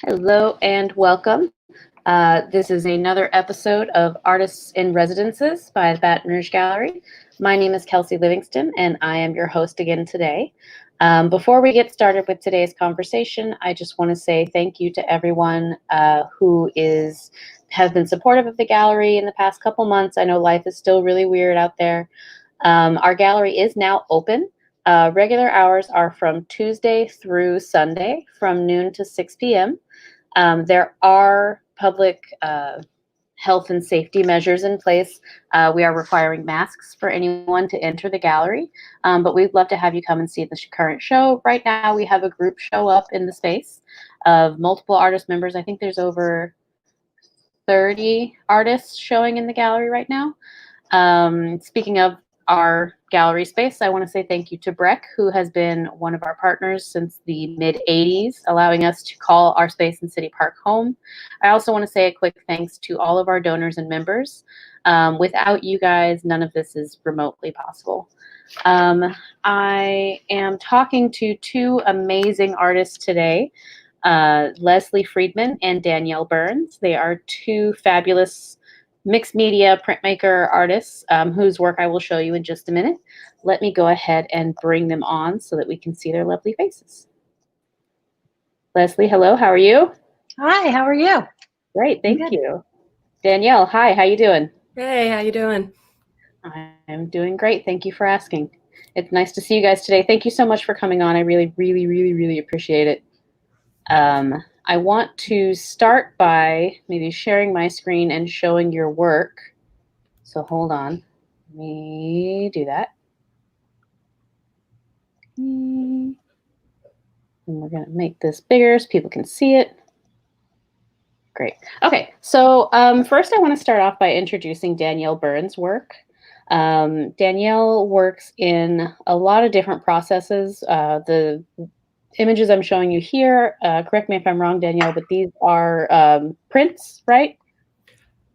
Hello and welcome. This is another episode of Artists in Residences by the Baton Rouge Gallery. My name is Kelsey Livingston, and I am your host again today. Before we get started with today's conversation, I just want to say thank you to everyone who has been supportive of the gallery in the past couple months. I know life is still really weird out there. Our gallery is now open. Regular hours are from Tuesday through Sunday from noon to 6 p.m. There are public health and safety measures in place. We are requiring masks for anyone to enter the gallery, but we'd love to have you come and see the current show. Right now, we have a group show up in the space of multiple artist members. I think there's over 30 artists showing in the gallery right now. Speaking of our gallery space, I want to say thank you to Breck, who has been one of our partners since the mid-'80s, allowing us to call our space in City Park home. I also want to say a quick thanks to all of our donors and members. Without you guys, none of this is remotely possible. I am talking to two amazing artists today, Leslie Friedman and Danielle Burns. They are two fabulous mixed media printmaker artists whose work I will show you in just a minute. Let me go ahead and bring them on so that we can see their lovely faces. Leslie, hello, how are you? Hi, how are you? Great, thank you. Danielle, hi, how you doing? Hey, how you doing? I'm doing great, thank you for asking. It's nice to see you guys today. Thank you so much for coming on. I really appreciate it. I want to start by maybe sharing my screen and showing your work. So hold on. Let me do that. And we're going to make this bigger so people can see it. Great. Okay, so first I want to start off by introducing Danielle Burns' work. Danielle works in a lot of different processes. The images I'm showing you here, correct me if I'm wrong, Danielle, but these are prints, right?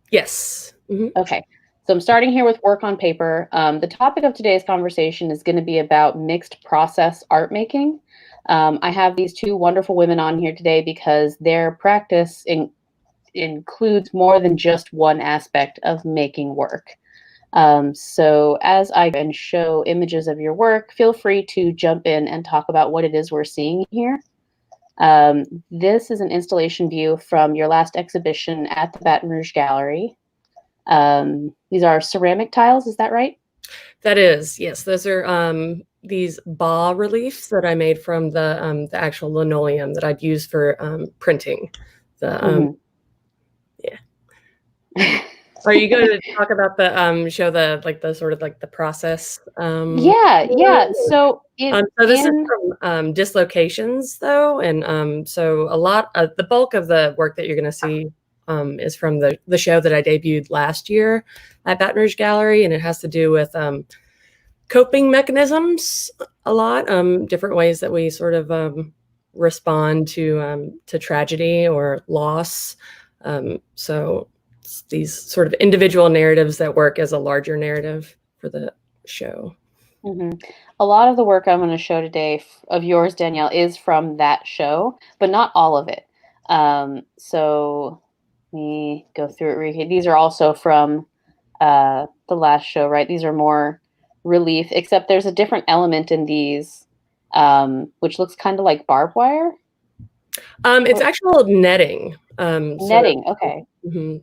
Yes. Mm-hmm. Okay. So I'm starting here with work on paper. The topic of today's conversation is going to be about mixed process art making. I have these two wonderful women on here today because their practice includes more than just one aspect of making work. So as I show images of your work, feel free to jump in and talk about what it is we're seeing here. This is an installation view from your last exhibition at the Baton Rouge Gallery. These are ceramic tiles, is that right? That is, yes. Those are these bas reliefs that I made from the actual linoleum that I'd use for printing. Yeah. Are you going to talk about the show the sort of the process? Yeah. So this is from Dislocations, though, and so a lot of the bulk of the work that you're going to see is from the show that I debuted last year at Baton Rouge Gallery, and it has to do with coping mechanisms a lot, different ways that we sort of respond to tragedy or loss. So it's these sort of individual narratives that work as a larger narrative for the show. Mm-hmm. A lot of the work I'm going to show today of yours, Danielle, is from that show, but not all of it. So let me go through it. These are also from the last show, right? These are more relief, except there's a different element in these, which looks kind of like barbed wire. It's actual netting. Netting, okay.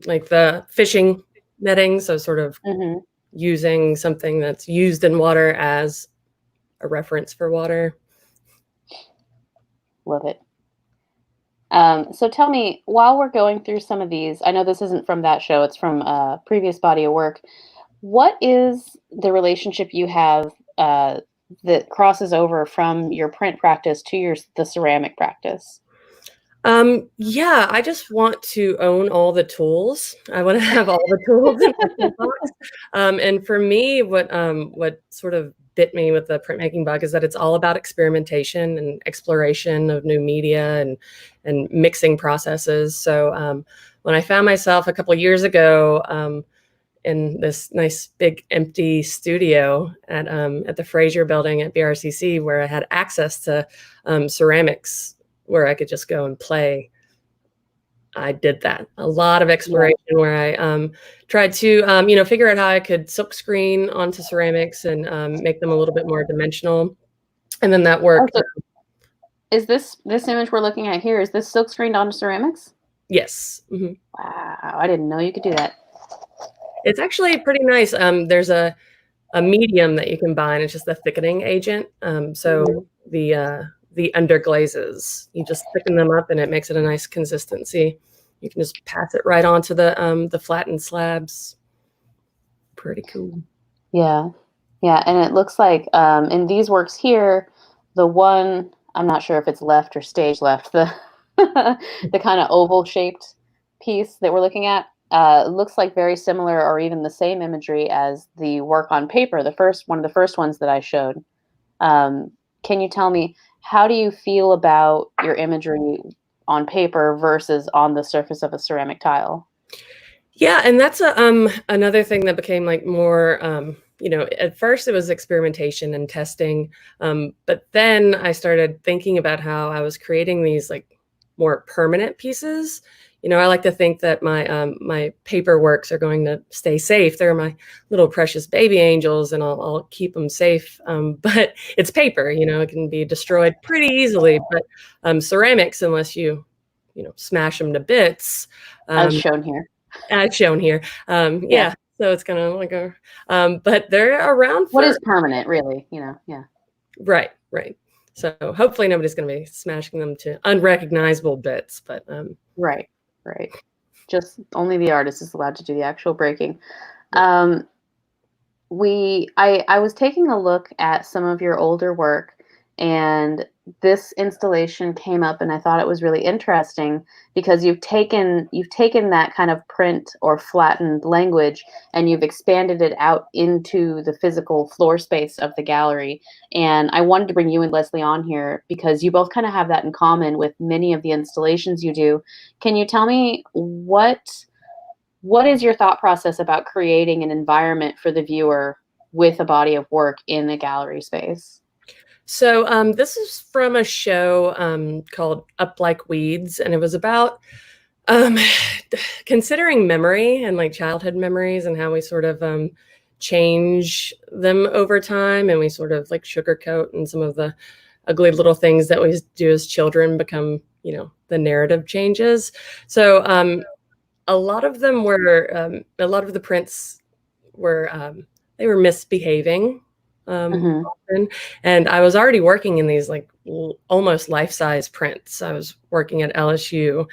Like the fishing netting, so sort of using something that's used in water as a reference for water. Love it. So tell me, while we're going through some of these, I know this isn't from that show, it's from a previous body of work. What is the relationship you have that crosses over from your print practice to the ceramic practice? Yeah, I just want to own all the tools. I want to have all the tools in my toolbox. And for me, what sort of bit me with the printmaking bug is that it's all about experimentation and exploration of new media and mixing processes. So when I found myself a couple of years ago in this nice big empty studio at the Fraser building at BRCC, where I had access to ceramics, where I could just go and play I did that. A lot of exploration where I tried to, figure out how I could silk screen onto ceramics and make them a little bit more dimensional. And then that work. So is this image we're looking at here, is this silk screened onto ceramics? Yes. Wow, I didn't know you could do that. It's actually pretty nice. There's a medium that you can buy, and it's just a thickening agent. So the underglazes, you just thicken them up, and it makes it a nice consistency. You can just pass it right onto the flattened slabs. Pretty cool. Yeah, and it looks like in these works here, the one, I'm not sure if it's left or stage left, the the kind of oval shaped piece that we're looking at looks like very similar or even the same imagery as the work on paper, one of the first ones that I showed. Can you tell me, how do you feel about your imagery on paper versus on the surface of a ceramic tile? Yeah, and that's another thing that became like more, at first it was experimentation and testing, but then I started thinking about how I was creating these like more permanent pieces. I like to think that my paper works are going to stay safe. They're my little precious baby angels, and I'll keep them safe. But it's paper, it can be destroyed pretty easily. But ceramics, unless you smash them to bits, As shown here. as shown here. Yeah. So it's kind of like but they're around for. What is permanent, really? Yeah. Right. So hopefully nobody's going to be smashing them to unrecognizable bits, but. Right. Just only the artist is allowed to do the actual breaking. I was taking a look at some of your older work, and this installation came up, and I thought it was really interesting because you've taken that kind of print or flattened language and you've expanded it out into the physical floor space of the gallery. And I wanted to bring you and Leslie on here because you both kind of have that in common with many of the installations you do. Can you tell me what is your thought process about creating an environment for the viewer with a body of work in the gallery space? So this is from a show called Up Like Weeds, and it was about considering memory and like childhood memories and how we sort of change them over time, and we sort of like sugarcoat, and some of the ugly little things that we do as children become, the narrative changes. So a lot of them were, a lot of the prints were, they were misbehaving. Often. And I was already working in these like almost life-size prints. I was working at LSU.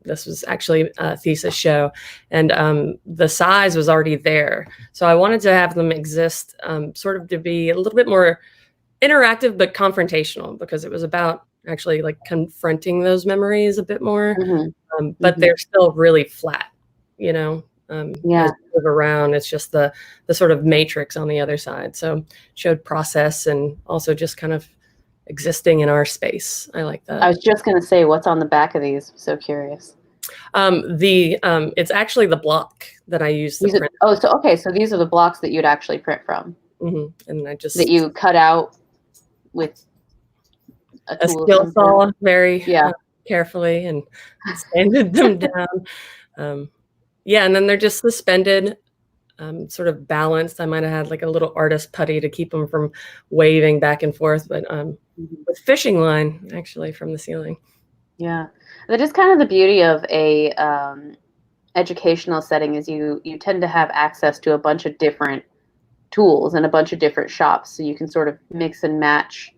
This was actually a thesis show, and the size was already there. So I wanted to have them exist sort of to be a little bit more interactive but confrontational, because it was about actually like confronting those memories a bit more. But they're still really flat, as you move around. It's just the sort of matrix on the other side. So showed process and also just kind of existing in our space. I like that. I was just going to say, what's on the back of these? So curious. It's actually the block that I use to print. So these are the blocks that you'd actually print from. And I just that you cut out with a skill saw very carefully and sanded them down. And then they're just suspended, sort of balanced. I might have had like a little artist putty to keep them from waving back and forth, but with fishing line actually from the ceiling. Yeah, that is kind of the beauty of a educational setting, is you tend to have access to a bunch of different tools and a bunch of different shops, so you can sort of mix and match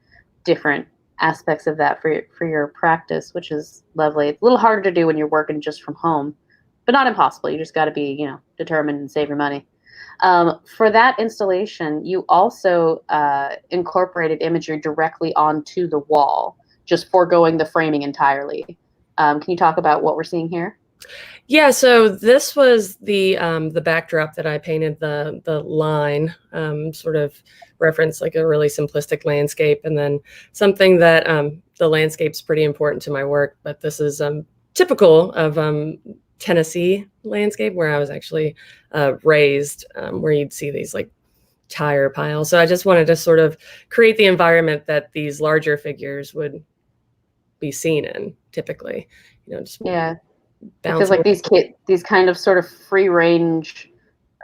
different aspects of that for your practice, which is lovely. It's a little harder to do when you're working just from home, but not impossible. You just got to be, determined and save your money. For that installation, you also incorporated imagery directly onto the wall, just foregoing the framing entirely. Can you talk about what we're seeing here? Yeah, so this was the backdrop that I painted, the line, sort of reference like a really simplistic landscape, and then something that the landscape's pretty important to my work, but this is typical of Tennessee landscape, where I was actually raised, where you'd see these like tire piles. So I just wanted to sort of create the environment that these larger figures would be seen in typically, just Because bouncing. like these kind of sort of free range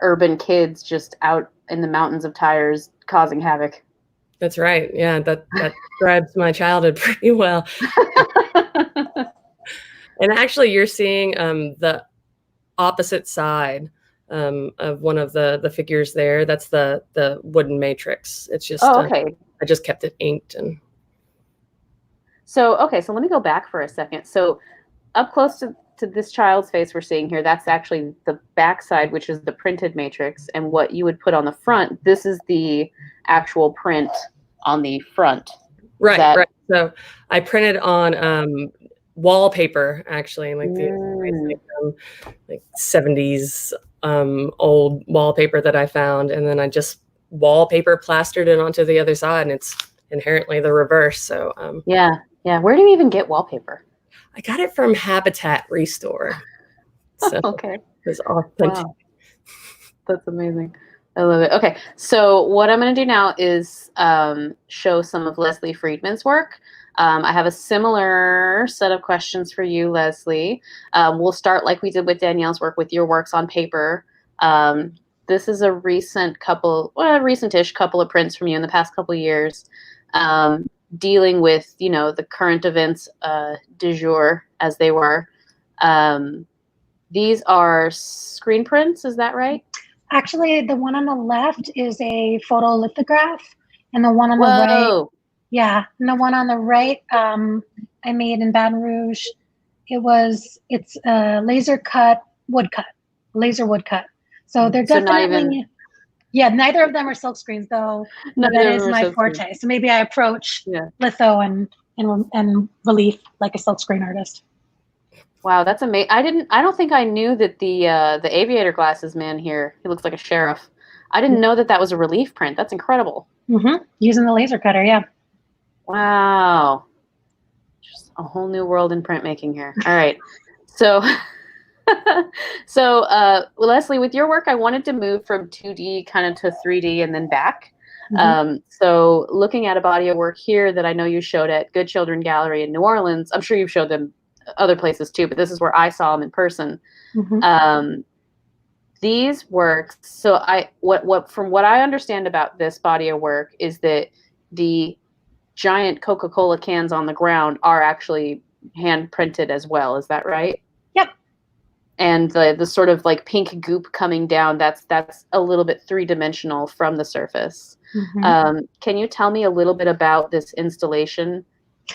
urban kids just out in the mountains of tires causing havoc. That's right. Yeah, that describes my childhood pretty well. And actually, you're seeing the opposite side of one of the figures there. That's the wooden matrix. It's just Oh, okay. I just kept it inked. And So, okay, so let me go back for a second. So up close to this child's face we're seeing here, that's actually the back side, which is the printed matrix. And what you would put on the front, this is the actual print on the front. right. So I printed on wallpaper, actually, like the like 70s old wallpaper that I found, and then I just wallpaper plastered it onto the other side, and it's inherently the reverse. So yeah. Where do you even get wallpaper? I got it from Habitat Restore. So okay. it's authentic. Wow. That's amazing. I love it. Okay, so what I'm going to do now is show some of Leslie Friedman's work. I have a similar set of questions for you, Leslie. We'll start like we did with Danielle's work with your works on paper. This is a recentish couple of prints from you in the past couple of years, dealing with, the current events du jour as they were. These are screen prints, is that right? Actually, the one on the left is a photolithograph, and the one on the right, and the one on the right, I made in Baton Rouge. It's a laser woodcut. So they're definitely, neither of them are silk screens, though. That is my forte. So maybe I approach litho and relief like a silk screen artist. Wow, that's amazing. I don't think I knew that the aviator glasses man here, he looks like a sheriff. I didn't know that was a relief print. That's incredible. Mm-hmm. Using the laser cutter, yeah. Wow. Just a whole new world in printmaking here. All right. So, Leslie, with your work, I wanted to move from 2D kind of to 3D and then back. Mm-hmm. So looking at a body of work here that I know you showed at Good Children Gallery in New Orleans, I'm sure you've showed them other places too, but this is where I saw them in person. Mm-hmm. These works, so from what I understand about this body of work is that the giant Coca-Cola cans on the ground are actually hand printed as well. Is that right? Yep. And the sort of like pink goop coming down, that's a little bit three-dimensional from the surface. Mm-hmm. Can you tell me a little bit about this installation?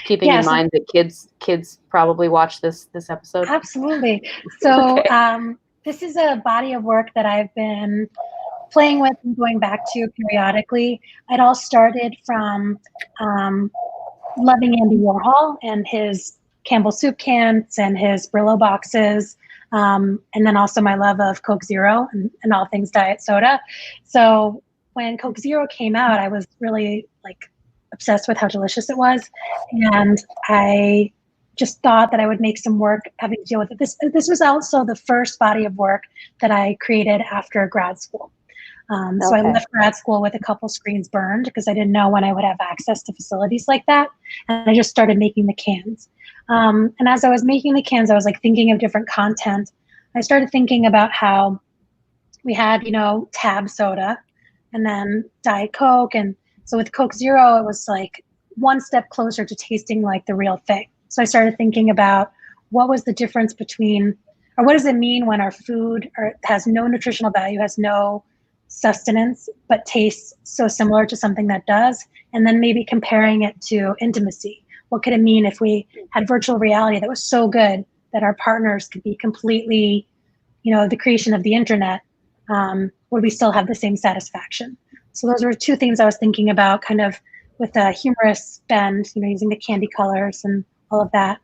Keeping in mind that kids probably watch this episode. Absolutely. So okay. This is a body of work that I've been playing with and going back to periodically. It all started from loving Andy Warhol and his Campbell soup cans and his Brillo boxes, and then also my love of Coke Zero and all things diet soda. So when Coke Zero came out, I was really obsessed with how delicious it was, and I just thought that I would make some work having to deal with it. This was also the first body of work that I created after grad school. So I left grad school with a couple screens burned because I didn't know when I would have access to facilities like that, and I just started making the cans. And as I was making the cans, I was thinking of different content. I started thinking about how we had, Tab soda, and then Diet Coke, and so with Coke Zero, it was one step closer to tasting like the real thing. So I started thinking about what was the difference between, or what does it mean when our food has no nutritional value, has no sustenance, but tastes so similar to something that does, and then maybe comparing it to intimacy. What could it mean if we had virtual reality that was so good that our partners could be completely, the creation of the internet, would we still have the same satisfaction? So those were two things I was thinking about, kind of with a humorous bend, using the candy colors and all of that.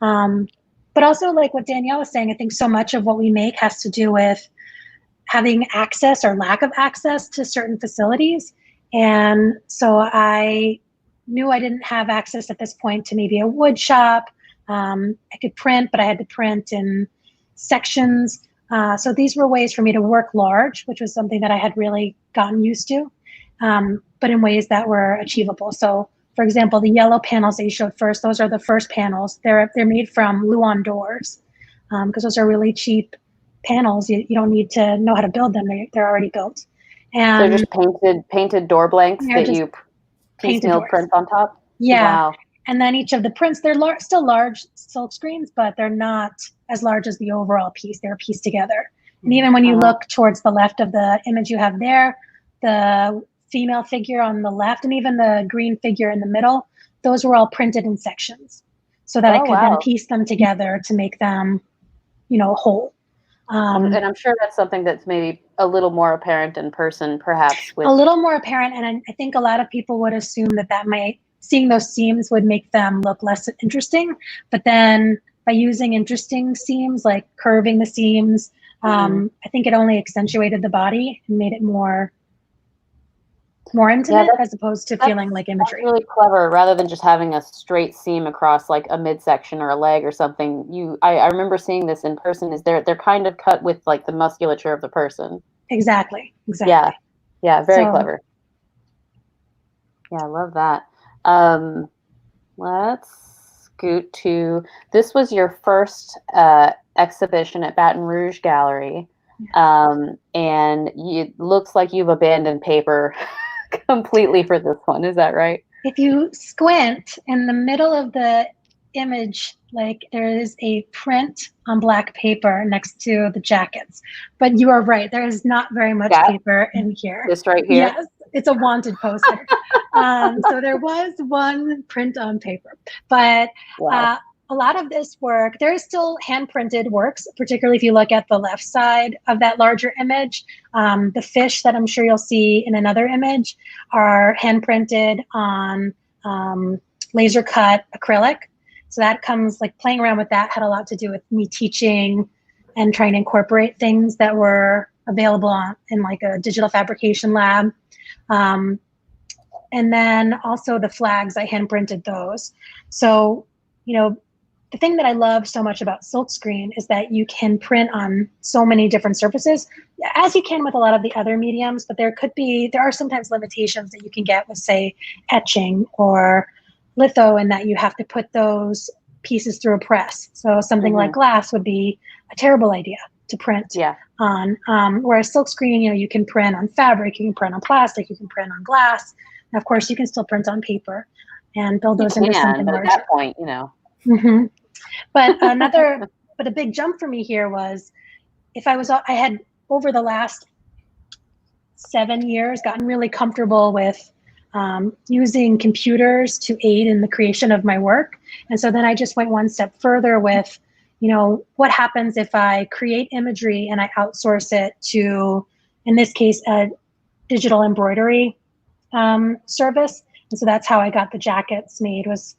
But also what Danielle was saying, I think so much of what we make has to do with having access or lack of access to certain facilities. And so I knew I didn't have access at this point to maybe a wood shop. I could print, but I had to print in sections. So these were ways for me to work large, which was something that I had really gotten used to, but in ways that were achievable. So, for example, the yellow panels that you showed first, those are the first panels. They're made from Luan doors. because those are really cheap panels. You don't need to know how to build them. They're already built. And so just painted door blanks that you painted piecemeal doors. print on top? Yeah. Wow. And then each of the prints, they're still large silk screens, but they're not as large as the overall piece. They're pieced together. And even when you look towards the left of the image you have there, the female figure on the left and even the green figure in the middle, those were all printed in sections so that I could then piece them together to make them, whole. And I'm sure that's something that's maybe a little more apparent in person, perhaps. A little more apparent, and I think a lot of people would assume that might, seeing those seams would make them look less interesting. But then by using interesting seams, like curving the seams, I think it only accentuated the body and made it more intimate, as opposed to feeling like imagery. That's really clever. Rather than just having a straight seam across like a midsection or a leg or something, I remember seeing this in person. They're kind of cut with like the musculature of the person. Exactly. Yeah, very clever. Yeah, I love that. Let's scoot to, this was your first exhibition at Baton Rouge Gallery, and it looks like you've abandoned paper completely for this one. Is that right? If you squint in the middle of the image, like there is a print on black paper next to the jackets, but you are right. There is not very much paper in here. Just right here. Yes, it's a wanted poster. So there was one print on paper, but a lot of this work, there is still hand printed works, particularly if you look at the left side of that larger image. The fish that I'm sure you'll see in another image are hand printed on laser cut acrylic. So that comes, like, playing around with that had a lot to do with me teaching and trying to incorporate things that were available in like a digital fabrication lab. And then also the flags, I hand printed those. So, the thing that I love so much about silkscreen is that you can print on so many different surfaces, as you can with a lot of the other mediums, but there are sometimes limitations that you can get with, say, etching or litho, in that you have to put those pieces through a press. So something like glass would be a terrible idea to print on. Whereas silkscreen, you can print on fabric, you can print on plastic, you can print on glass. And of course, you can still print on paper and build those into something larger. At that point, But a big jump for me here was, I had over the last 7 years gotten really comfortable with using computers to aid in the creation of my work. And so then I just went one step further with, what happens if I create imagery and I outsource it to, in this case, a digital embroidery service. And so that's how I got the jackets made, was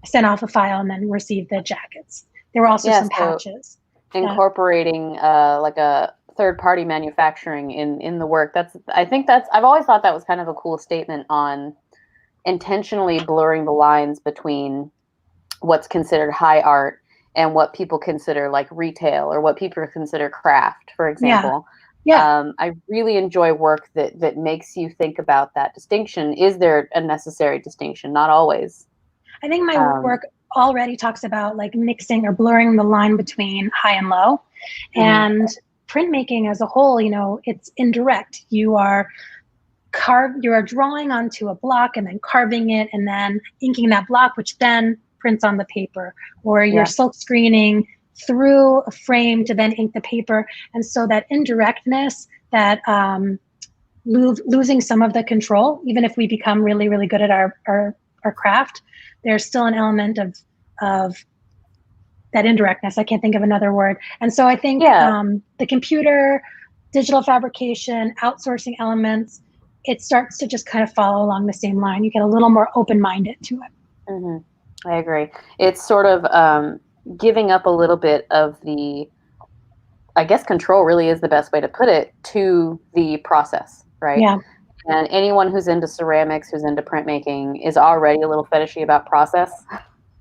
I sent off a file and then received the jackets. There were also some patches. Incorporating like a third-party manufacturing in the work. I've always thought that was kind of a cool statement on intentionally blurring the lines between what's considered high art and what people consider like retail, or what people consider craft, for example. I really enjoy work that makes you think about that distinction. Is there a necessary distinction? Not always. I think my work already talks about like mixing or blurring the line between high and low. And printmaking as a whole, it's indirect. You are drawing onto a block and then carving it and then inking that block, which then prints on the paper, or you're silk screening through a frame to then ink the paper. And so that indirectness, that losing some of the control, even if we become really, really good at our craft, there's still an element of that indirectness. I can't think of another word. And so I think the computer, digital fabrication, outsourcing elements, it starts to just kind of follow along the same line. You get a little more open-minded to it. I agree. It's sort of giving up a little bit of the, I guess control really is the best way to put it, to the process, right? Yeah. And anyone who's into ceramics, who's into printmaking, is already a little fetishy about process.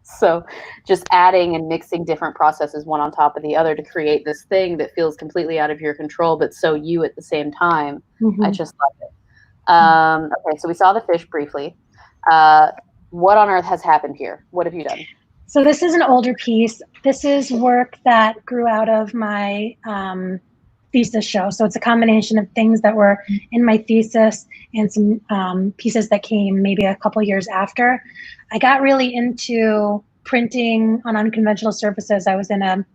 So just adding and mixing different processes one on top of the other to create this thing that feels completely out of your control, but so you at the same time. I just love it. Okay, so we saw the fish briefly. What on earth has happened here? What have you done? So this is an older piece. This is work that grew out of my thesis show. So it's a combination of things that were in my thesis and some pieces that came maybe a couple years after. I got really into printing on unconventional surfaces. I was in a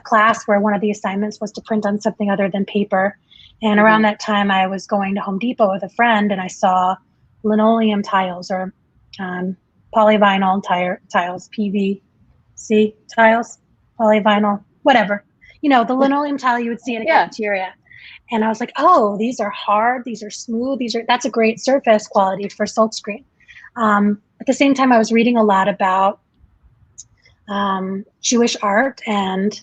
class where one of the assignments was to print on something other than paper. And around that time, I was going to Home Depot with a friend, and I saw linoleum tiles or polyvinyl tiles, PVC tiles, polyvinyl, whatever. You know, the linoleum tile you would see in a cafeteria. And I was like, oh, these are hard, these are smooth, that's a great surface quality for silkscreen. At the same time, I was reading a lot about Jewish art and,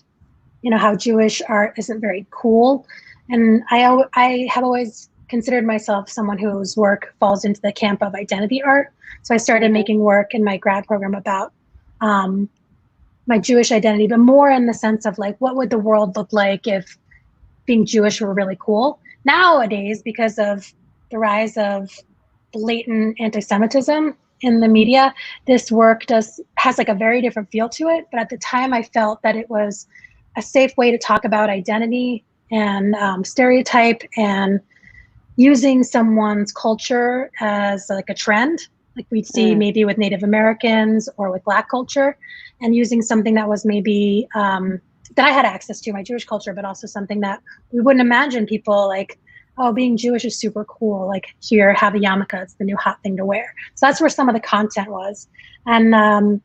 you know, how Jewish art isn't very cool. And I have always considered myself someone whose work falls into the camp of identity art. So I started making work in my grad program about my Jewish identity, but more in the sense of like, what would the world look like if being Jewish were really cool? Nowadays, because of the rise of blatant anti-Semitism in the media, this work has like a very different feel to it. But at the time, I felt that it was a safe way to talk about identity and stereotype and using someone's culture as like a trend, like we'd see maybe with Native Americans or with Black culture, and using something that was maybe that I had access to, my Jewish culture, but also something that we wouldn't imagine people like, oh, being Jewish is super cool. Like here, have a yarmulke, it's the new hot thing to wear. So that's where some of the content was. And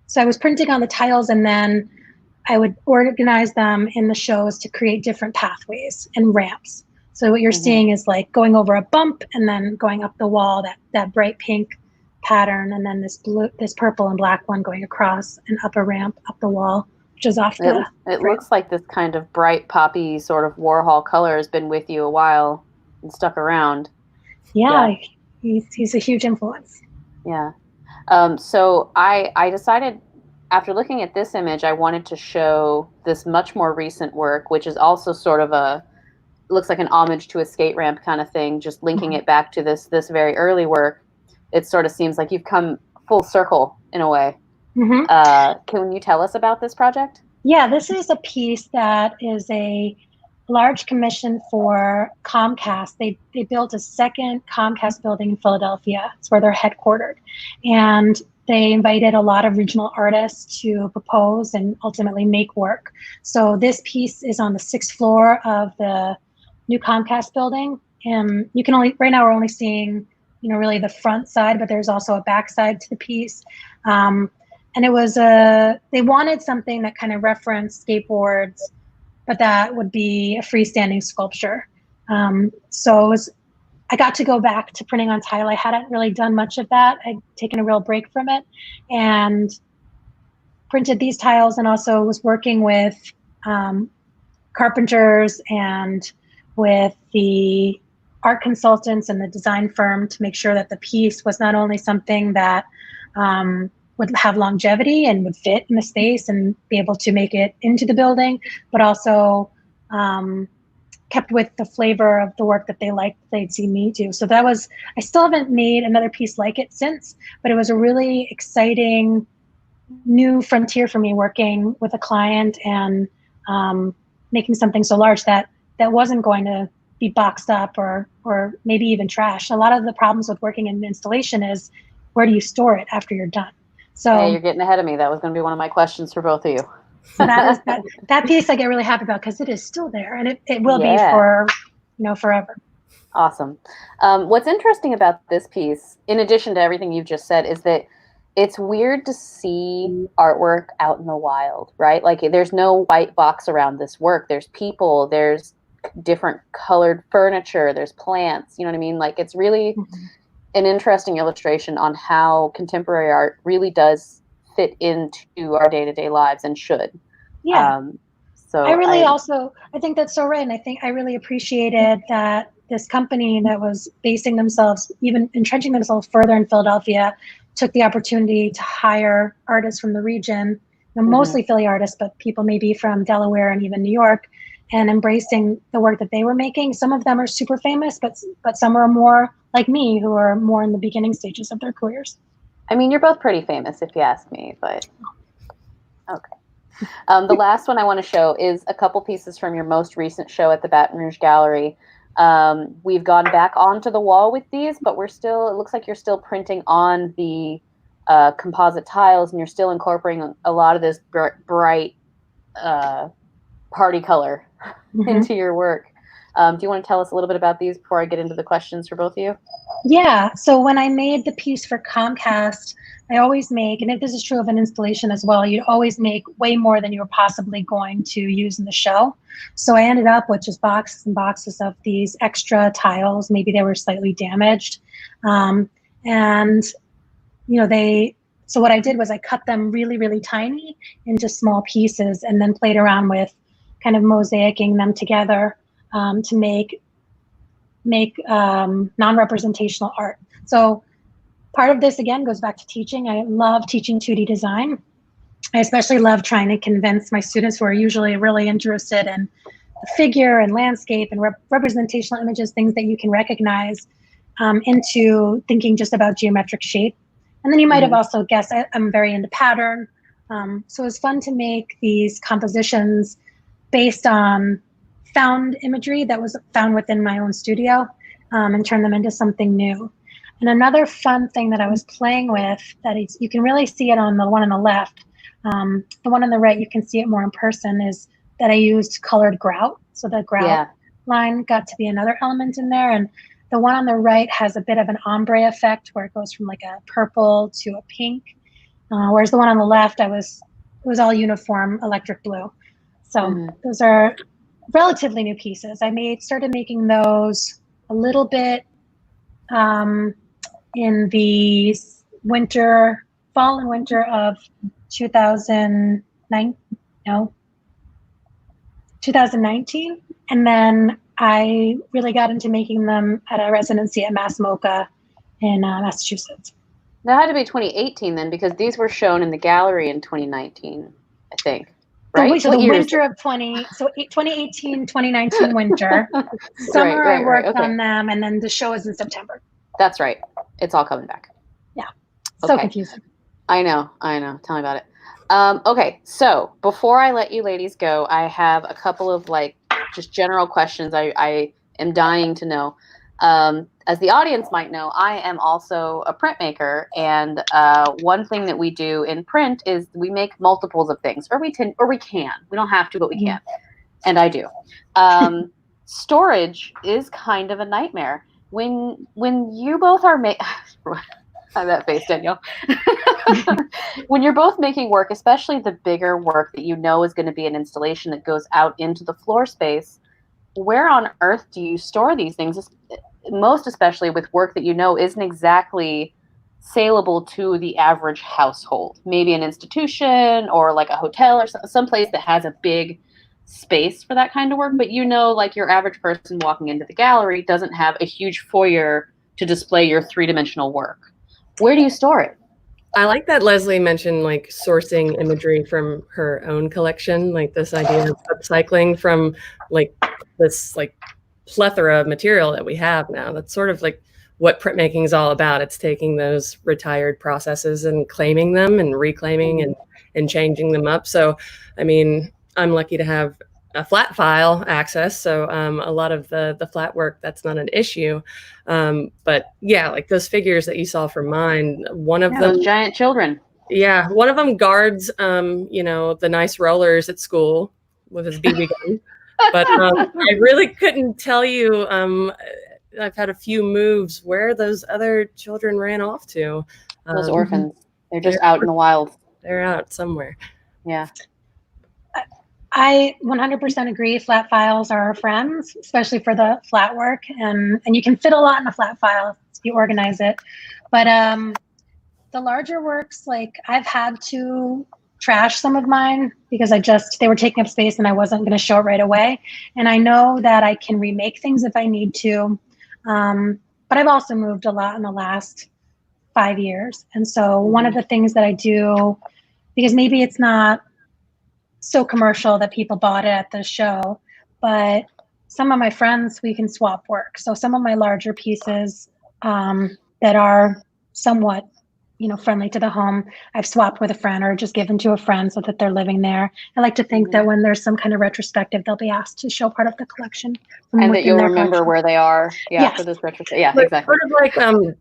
so I was printing on the tiles, and then I would organize them in the shows to create different pathways and ramps. So what you're seeing is like going over a bump and then going up the wall, that bright pink pattern, and then this purple and black one going across and up a ramp up the wall, which is off the It looks like this kind of bright poppy sort of Warhol color has been with you a while and stuck around. Yeah. He's a huge influence. Yeah. So I decided, after looking at this image, I wanted to show this much more recent work, which is also sort of looks like an homage to a skate ramp kind of thing, just linking it back to this very early work. It sort of seems like you've come full circle in a way. Can you tell us about this project? Yeah, this is a piece that is a large commission for Comcast. They built a second Comcast building in Philadelphia. It's where they're headquartered. And they invited a lot of regional artists to propose and ultimately make work. So this piece is on the 6th floor of the new Comcast building. And you can right now we're only seeing, you know, really the front side, but there's also a back side to the piece. And it was they wanted something that kind of referenced skateboards, but that would be a freestanding sculpture. So I got to go back to printing on tile. I hadn't really done much of that. I'd taken a real break from it and printed these tiles, and also was working with carpenters and with the art consultants and the design firm to make sure that the piece was not only something that would have longevity and would fit in the space and be able to make it into the building, but also kept with the flavor of the work that they'd see me do. So that was, I still haven't made another piece like it since, but it was a really exciting new frontier for me, working with a client and making something so large that wasn't going to be boxed up or maybe even trash. A lot of the problems with working in installation is, where do you store it after you're done? So yeah, you're getting ahead of me. That was going to be one of my questions for both of you. So that piece I get really happy about, because it is still there, and it will be for, you know, forever. Awesome. What's interesting about this piece, in addition to everything you've just said, is that it's weird to see artwork out in the wild, right? Like there's no white box around this work. There's people, there's different colored furniture, there's plants, you know what I mean? Like it's really an interesting illustration on how contemporary art really does fit into our day-to-day lives and should. Yeah. So I think that's so right. And I think I really appreciated that this company that was basing themselves, even entrenching themselves further in Philadelphia, took the opportunity to hire artists from the region, you know, mostly Philly artists, but people maybe from Delaware and even New York, and embracing the work that they were making. Some of them are super famous, but some are more like me, who are more in the beginning stages of their careers. I mean, you're both pretty famous, if you ask me, but Okay. The last one I want to show is a couple pieces from your most recent show at the Baton Rouge Gallery. We've gone back onto the wall with these, but it looks like you're still printing on the composite tiles, and you're still incorporating a lot of this bright party color into your work. Do you want to tell us a little bit about these before I get into the questions for both of you? Yeah, so when I made the piece for Comcast, I always make, and if this is true of an installation as well, you'd always make way more than you were possibly going to use in the show. So I ended up with just boxes and boxes of these extra tiles. Maybe they were slightly damaged. And, so what I did was I cut them really, really tiny into small pieces and then played around with kind of mosaicing them together to make non-representational art. So part of this, again, goes back to teaching. I love teaching 2D design. I especially love trying to convince my students who are usually really interested in the figure and landscape and representational images, things that you can recognize, into thinking just about geometric shape. And then you might have also guessed I'm very into pattern. So it was fun to make these compositions based on found imagery that was found within my own studio, and turn them into something new. And another fun thing that I was playing with you can really see it on the one on the left. The one on the right, you can see it more in person, is that I used colored grout. So the grout line got to be another element in there. And the one on the right has a bit of an ombre effect where it goes from like a purple to a pink. Whereas the one on the left, it was all uniform electric blue. So those are relatively new pieces. I started making those a little bit in the fall and winter of 2019. And then I really got into making them at a residency at Mass MoCA in Massachusetts. That had to be 2018 then, because these were shown in the gallery in 2019, I think. Right? So the winter of 2018, 2019 winter. Summer I worked on them, and then the show is in September. That's right. It's all coming back. Yeah. So confusing. I know. Tell me about it. Okay, so before I let you ladies go, I have a couple of just general questions I am dying to know. As the audience might know, I am also a printmaker, and one thing that we do in print is we make multiples of things, or we can. We don't have to, but we can, and I do. Storage is kind of a nightmare. When you both are that face, Danielle. When you're both making work, especially the bigger work that you know is going to be an installation that goes out into the floor space, where on earth do you store these things? Most especially with work that you know isn't exactly saleable to the average household. Maybe an institution or like a hotel or some place that has a big space for that kind of work, but your average person walking into the gallery doesn't have a huge foyer to display your three-dimensional work. Where do you store it? I like that Leslie mentioned sourcing imagery from her own collection, this idea of upcycling from this plethora of material that we have now. That's sort of what printmaking is all about. It's taking those retired processes and claiming them and reclaiming and changing them up. So, I mean, I'm lucky to have a flat file access. So a lot of the flat work, that's not an issue. But yeah, those figures that you saw from mine, one of them, those giant children. Yeah. One of them guards, the nice rollers at school with his BB gun. But I really couldn't tell you. I've had a few moves where those other children ran off to. Those orphans. They're just out in the wild. They're out somewhere. Yeah. I 100% agree. Flat files are our friends, especially for the flat work. And you can fit a lot in a flat file if you organize it. But the larger works, I've had to trash some of mine because they were taking up space and I wasn't going to show it right away. And I know that I can remake things if I need to. But I've also moved a lot in the last 5 years. And so one of the things that I do, because maybe it's not so commercial that people bought it at the show, but some of my friends, we can swap work. So some of my larger pieces that are somewhat friendly to the home. I've swapped with a friend or just given to a friend so that they're living there. I like to think that when there's some kind of retrospective, they'll be asked to show part of the collection. And that you'll remember collection. where they are. Yeah, yes. For this retrospective. Yeah, But exactly. Sort of like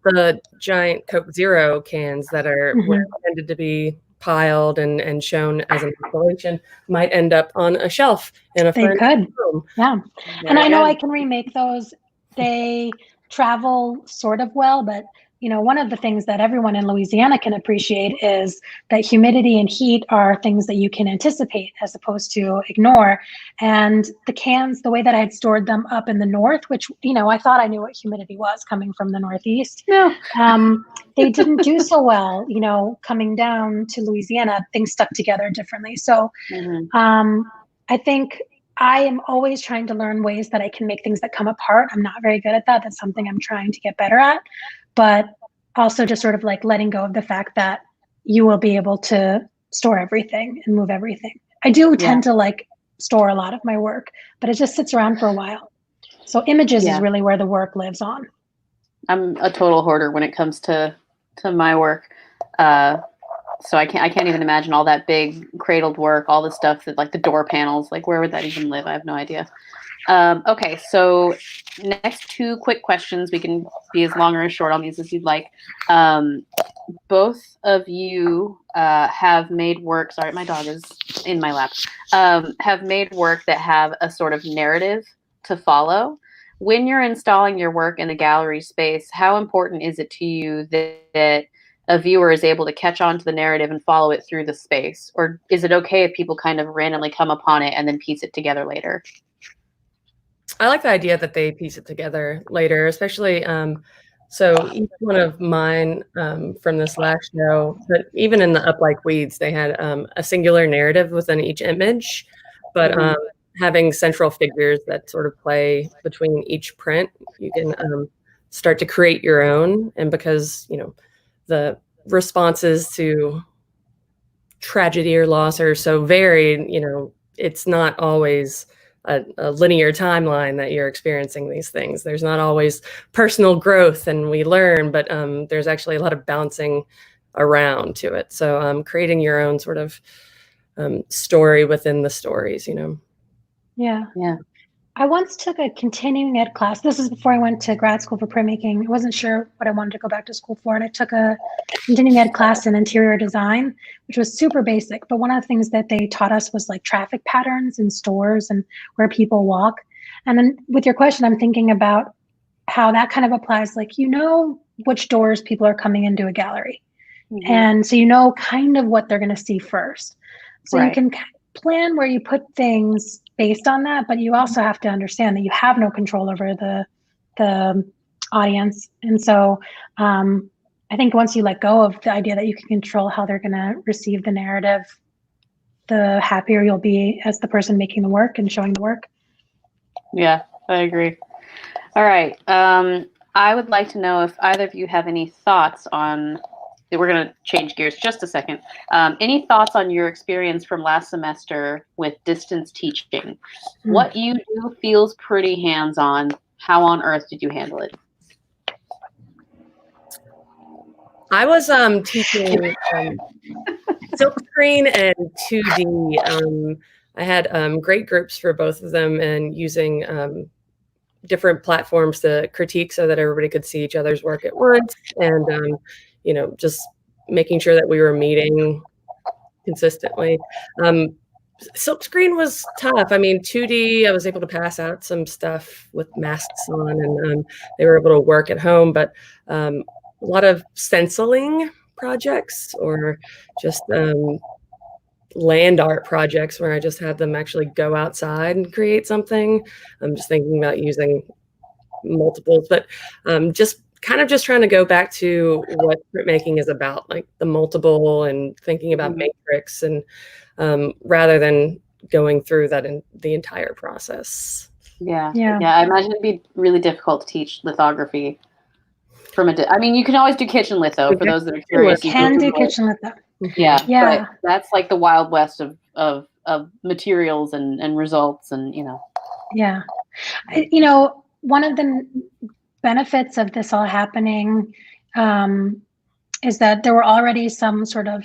the giant Coke Zero cans that are were intended to be piled and shown as an installation might end up on a shelf in a friend's room. Yeah. Very and I know good. I can remake those. They travel sort of well, but one of the things that everyone in Louisiana can appreciate is that humidity and heat are things that you can anticipate as opposed to ignore. And the cans, the way that I had stored them up in the north, which, I thought I knew what humidity was coming from the Northeast. No. They didn't do so well, coming down to Louisiana, things stuck together differently. So I think I am always trying to learn ways that I can make things that come apart. I'm not very good at that. That's something I'm trying to get better at. But also just sort of like letting go of the fact that you will be able to store everything and move everything. I do tend to like store a lot of my work, but it just sits around for a while. So images is really where the work lives on. I'm a total hoarder when it comes to my work. So I can't even imagine all that big cradled work, all the stuff that like the door panels, like where would that even live? I have no idea. Okay, so next 2 quick questions. We can be as long or as short on these as you'd like. Both of you have made work. Sorry, my dog is in my lap. Have made work that have a sort of narrative to follow. When you're installing your work in the gallery space, how important is it to you that a viewer is able to catch on to the narrative and follow it through the space? Or is it okay if people kind of randomly come upon it and then piece it together later? I like the idea that they piece it together later, especially so each one of mine from this last show, but even in the Up Like Weeds, they had a singular narrative within each image, but having central figures that sort of play between each print, you can start to create your own. And because, the responses to tragedy or loss are so varied, it's not always a linear timeline that you're experiencing these things. There's not always personal growth and we learn, but there's actually a lot of bouncing around to it. So creating your own sort of story within the stories, Yeah. Yeah. I once took a continuing ed class. This is before I went to grad school for printmaking. I wasn't sure what I wanted to go back to school for. And I took a continuing ed class in interior design, which was super basic. But one of the things that they taught us was like traffic patterns in stores and where people walk. And then with your question, I'm thinking about how that kind of applies, like, which doors people are coming into a gallery. And so kind of what they're going to see first. So you can plan where you put things based on that, but you also have to understand that you have no control over the audience. And so I think once you let go of the idea that you can control how they're going to receive the narrative, the happier you'll be as the person making the work and showing the work. Yeah, I agree. All right. I would like to know if either of you have any thoughts on, we're going to change gears just a second. Any thoughts on your experience from last semester with distance teaching? What you do feels pretty hands-on. How on earth did you handle it? I was teaching silkscreen and 2D. I had great groups for both of them and using different platforms to critique so that everybody could see each other's work at once, and just making sure that we were meeting consistently. Silkscreen was tough. I mean, 2D, I was able to pass out some stuff with masks on, and they were able to work at home, but a lot of stenciling projects or just land art projects where I just had them actually go outside and create something. I'm just thinking about using multiples, but just trying to go back to what printmaking is about, like the multiple and thinking about matrix, and rather than going through that in the entire process. Yeah. I imagine it'd be really difficult to teach lithography from I mean, you can always do kitchen litho for those that are curious. You can do kitchen litho. Yeah. But that's like the Wild West of materials and results and, Yeah. One of the benefits of this all happening is that there were already some sort of,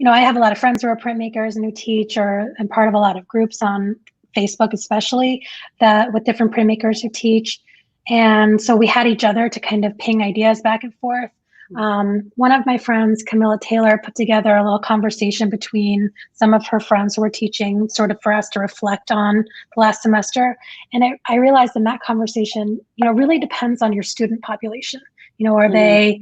I have a lot of friends who are printmakers and who teach and part of a lot of groups on Facebook, especially that with different printmakers who teach. And so we had each other to kind of ping ideas back and forth. One of my friends, Camilla Taylor, put together a little conversation between some of her friends who were teaching, sort of for us to reflect on the last semester. And I realized in that conversation, really depends on your student population. Are they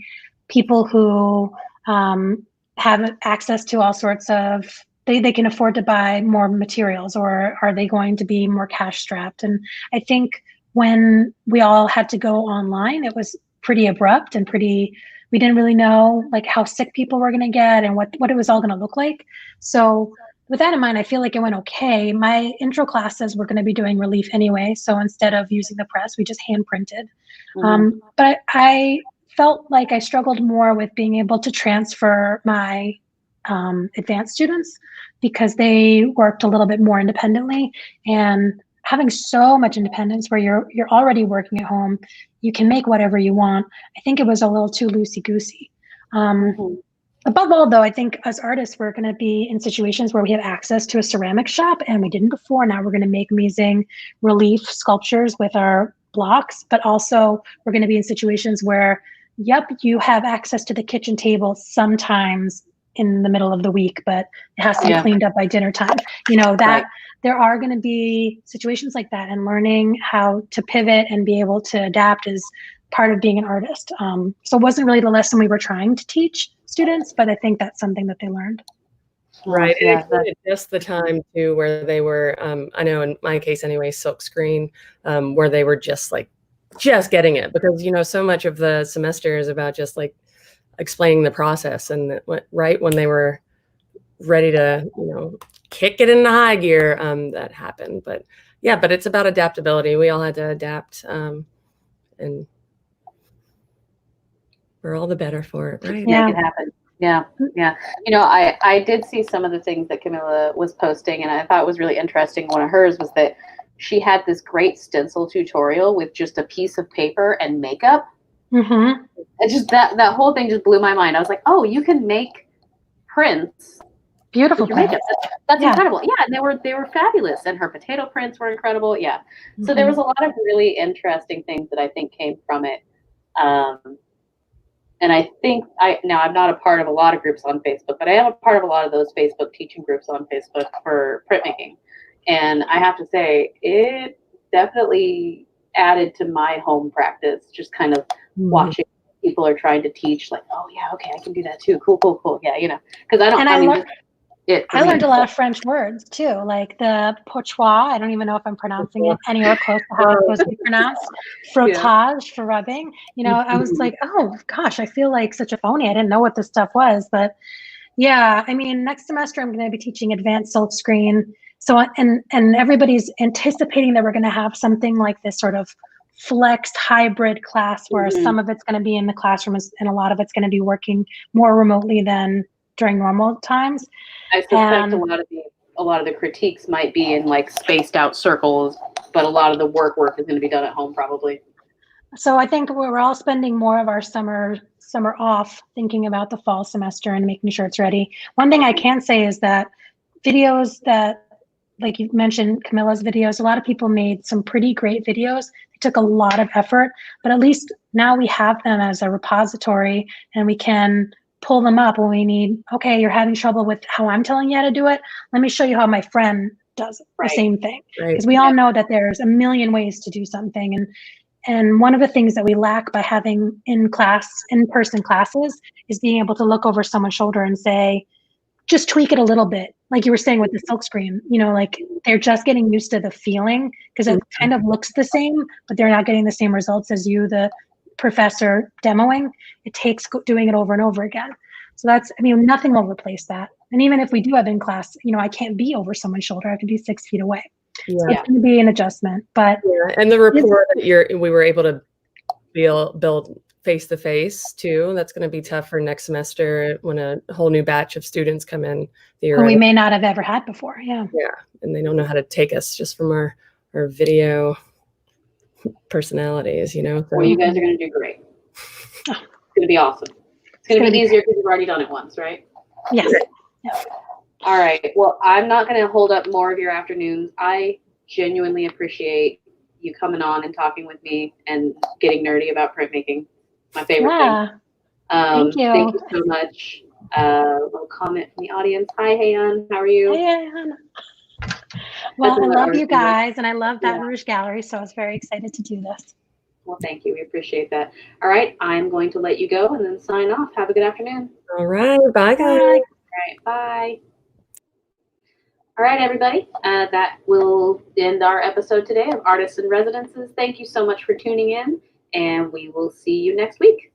people who have access to all sorts of, they can afford to buy more materials, or are they going to be more cash strapped? And I think when we all had to go online, it was pretty abrupt and we didn't really know like how sick people were going to get and what it was all going to look like. So with that in mind, I feel like it went okay. My intro classes were going to be doing relief anyway. So instead of using the press, we just hand printed. But I felt like I struggled more with being able to transfer my advanced students because they worked a little bit more independently, and having so much independence where you're already working at home, you can make whatever you want. I think it was a little too loosey-goosey. Above all, though, I think as artists, we're going to be in situations where we have access to a ceramic shop, and we didn't before. Now we're going to make amazing relief sculptures with our blocks, but also we're going to be in situations where, yep, you have access to the kitchen table sometimes in the middle of the week, but it has to be cleaned up by dinner time. There are going to be situations like that, and learning how to pivot and be able to adapt is part of being an artist. So it wasn't really the lesson we were trying to teach students, but I think that's something that they learned. Right. And it created just the time too where they were, I know in my case anyway, silk screen, where they were just getting it, because, so much of the semester is about just like explaining the process, and right when they were ready to, kick it into high gear, that happened. But it's about adaptability. We all had to adapt, and we're all the better for it, right? Make it happen. Yeah. I did see some of the things that Camilla was posting, and I thought was really interesting. One of hers was that she had this great stencil tutorial with just a piece of paper and makeup. And just that whole thing just blew my mind. I was like, oh, you can make prints. Beautiful makeup. That's incredible. Yeah, and they were fabulous, and her potato prints were incredible. Yeah. So there was a lot of really interesting things that I think came from it. And I think now I'm not a part of a lot of groups on Facebook, but I am a part of a lot of those Facebook teaching groups on Facebook for printmaking. And I have to say, it definitely added to my home practice, just kind of watching people are trying to teach, like, oh yeah, okay, I can do that too. Cool. Yeah, because I learned a lot of French words too, like the pochoir. I don't even know if I'm pronouncing it anywhere close to how it's supposed to be pronounced. Frottage for rubbing. I was like, oh gosh, I feel like such a phony. I didn't know what this stuff was, but yeah, next semester I'm going to be teaching advanced silk screen. So and everybody's anticipating that we're going to have something like this sort of flexed hybrid class where some of it's going to be in the classrooms and a lot of it's going to be working more remotely than during normal times. I suspect a lot of the critiques might be in like spaced out circles, but a lot of the work is going to be done at home probably. So I think we're all spending more of our summer off thinking about the fall semester and making sure it's ready. One thing I can say is that videos that, like you mentioned, Camilla's videos, a lot of people made some pretty great videos. It took a lot of effort, but at least now we have them as a repository and we can pull them up when we need, okay, you're having trouble with how I'm telling you how to do it. Let me show you how my friend does the same thing. Because we all know that there's a million ways to do something. And one of the things that we lack by having in-person classes is being able to look over someone's shoulder and say, just tweak it a little bit. Like you were saying with the silk screen, like they're just getting used to the feeling because it kind of looks the same, but they're not getting the same results as you, the professor demoing. It takes doing it over and over again. So nothing will replace that. And even if we do have in class, I can't be over someone's shoulder. I have to be 6 feet away. So it's going to be an adjustment. But and the rapport that we were able to build face to face too. That's going to be tough for next semester when a whole new batch of students come in. Who we may not have ever had before. Yeah. And they don't know how to take us just from our video personalities, So. Well, you guys are going to do great. It's going to be awesome. It's going to be easier because you've already done it once, right? Yes. All right. Well, I'm not going to hold up more of your afternoons. I genuinely appreciate you coming on and talking with me and getting nerdy about printmaking. My favorite thing. Thank you. Thank you so much. A little comment from the audience. Hi, Hayan. How are you? Hi, Anna. Well, I love you guys, and I love Baton Rouge Gallery, so I was very excited to do this. Well, thank you. We appreciate that. All right. I'm going to let you go and then sign off. Have a good afternoon. All right. Bye, guys. Bye. All right. Bye. All right, everybody. That will end our episode today of Artists in Residences. Thank you so much for tuning in, and we will see you next week.